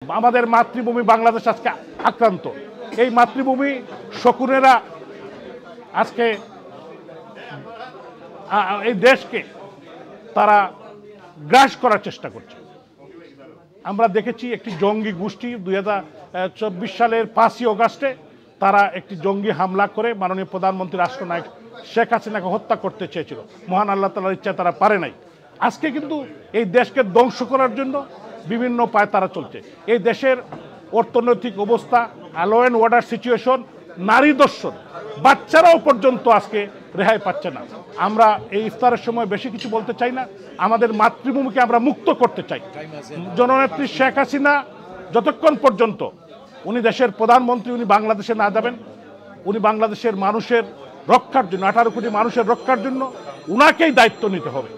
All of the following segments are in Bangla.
আমাদের মাতৃভূমি বাংলাদেশ আজকে আক্রান্ত। এই মাতৃভূমি শকুনেরা আজকে এই দেশকে তারা গ্রাস করার চেষ্টা করছে। আমরা দেখেছি একটি জঙ্গি গোষ্ঠী 2024 সালের 5ই অগাস্টে তারা একটি জঙ্গি হামলা করে মাননীয় প্রধানমন্ত্রী রাষ্ট্রনায়ক শেখ হাসিনাকে হত্যা করতে চেয়েছিল। মহান আল্লাহ তাআলার ইচ্ছা তারা পারে নাই। আজকে কিন্তু এই দেশকে ধ্বংস করার জন্য বিভিন্ন পায়ে তারা চলছে। এই দেশের অর্থনৈতিক অবস্থা, ল অ্যান্ড অর্ডার সিচুয়েশন, নারী দর্শন, বাচ্চারাও পর্যন্ত আজকে রেহাই পাচ্ছে না। আমরা এই ইফতারের সময় বেশি কিছু বলতে চাই না। আমাদের মাতৃভূমিকে আমরা মুক্ত করতে চাই। জননেত্রী শেখ হাসিনা যতক্ষণ পর্যন্ত উনি দেশের প্রধানমন্ত্রী, উনি বাংলাদেশে না যাবেন, উনি বাংলাদেশের মানুষের রক্ষার জন্য, 18 কোটি মানুষের রক্ষার জন্য উনাকেই দায়িত্ব নিতে হবে।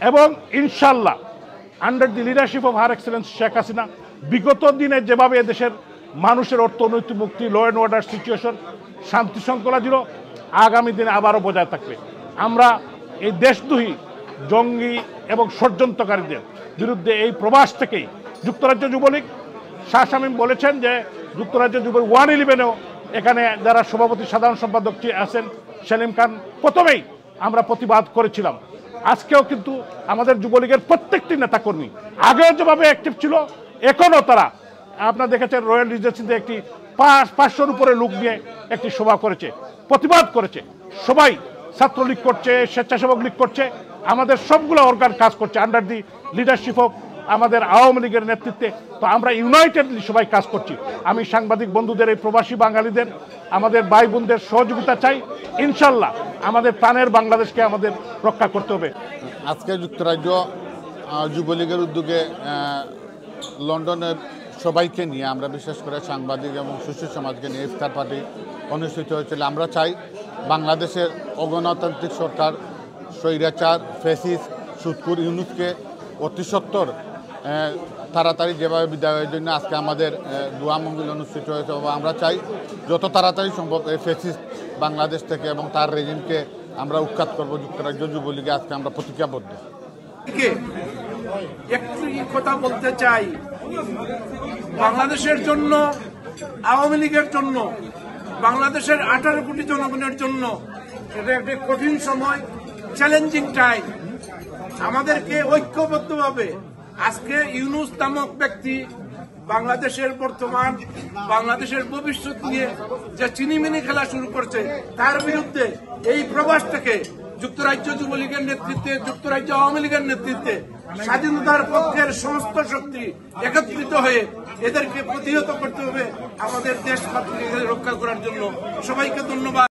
এবং ইনশাল্লাহ under the leadership of her excellence Sheikh Hasina বিগত দিনে যেভাবে এদেশের মানুষের অর্থনৈতিক মুক্তি, ল অ্যান্ড অর্ডার সিচুয়েশন, শান্তি শৃঙ্খলা ছিল, আগামী দিনে আবারও বজায় থাকবে। আমরা এই দেশদ্রোহী জঙ্গি এবং ষড়যন্ত্রকারীদের বিরুদ্ধে এই প্রবাস থেকেই যুক্তরাজ্য যুবলীগ, শাহ শামীম বলেছেন যে যুক্তরাজ্য যুবলীগ 111-এও এখানে যারা সভাপতি সাধারণ সম্পাদক আছেন সেলিম খান, প্রথমেই আমরা প্রতিবাদ করেছিলাম। আজকেও কিন্তু আমাদের যুবলীগের প্রত্যেকটি নেতাকর্মী আগেও যেভাবে অ্যাক্টিভ ছিল, এখনও তারা, আপনারা দেখেছেন রয়্যাল রিজেন্সিতে একটি 500-র উপরে লোক নিয়ে একটি সভা করেছে, প্রতিবাদ করেছে। সবাই ছাত্রলীগ করছে, স্বেচ্ছাসেবক লীগ করছে, আমাদের সবগুলো অর্গান কাজ করছে আন্ডার দি লিডারশিপ অফ আমাদের আওয়ামী লীগের নেতৃত্বে। তো আমরা ইউনাইটেডলি সবাই কাজ করছি। আমি সাংবাদিক বন্ধুদের, এই প্রবাসী বাঙালিদের, আমাদের ভাই বোনদের সহযোগিতা চাই। ইনশাল্লাহ আমাদের প্রাণের বাংলাদেশকে আমাদের রক্ষা করতে হবে। আজকে যুক্তরাজ্য যুবলীগের উদ্যোগে লন্ডনের সবাইকে নিয়ে, আমরা বিশেষ করে সাংবাদিক এবং সুশীল সমাজকে নিয়ে ইফতার পার্টি অনুষ্ঠিত হয়েছিল। আমরা চাই বাংলাদেশের অগণতান্ত্রিক সরকার স্বৈরাচার ফ্যাসিস্ট সুৎখোর ইউনূসকে অতি সত্বর তাড়াতাড়ি যেভাবে বিদায়ের জন্য আজকে আমাদের দোয়া মঙ্গল অনুষ্ঠিত হয়েছে। আমরা চাই যত তাড়াতাড়ি সম্ভব এই ফ্যাসিস্ট বাংলাদেশ থেকে এবং তার রেজিমকে আমরা উৎখাত করব। যুক্তরাজ্য যুবলীগে আজকে আমরা প্রতিজ্ঞাবদ্ধ। একটু কথা বলতে চাই, বাংলাদেশের জন্য, আওয়ামী লীগের জন্য, বাংলাদেশের 18 কোটি জনগণের জন্য এটা একটা কঠিন সময়, চ্যালেঞ্জিং টাইম। আমাদেরকে ঐক্যবদ্ধভাবে আজকে ইউনূস নামক ব্যক্তি বাংলাদেশের বর্তমান, বাংলাদেশের ভবিষ্যৎ নিয়ে যে চিনিমিনি খেলা শুরু করছে, তার বিরুদ্ধে এই প্রবাস থেকে যুক্তরাজ্য যুবলীগের নেতৃত্বে, যুক্তরাজ্য আওয়ামী লীগের নেতৃত্বে স্বাধীনতার পক্ষের সমস্ত শক্তি একত্রিত হয়ে এদেরকে প্রতিহত করতে হবে আমাদের দেশ রক্ষা করার জন্য। সবাইকে ধন্যবাদ।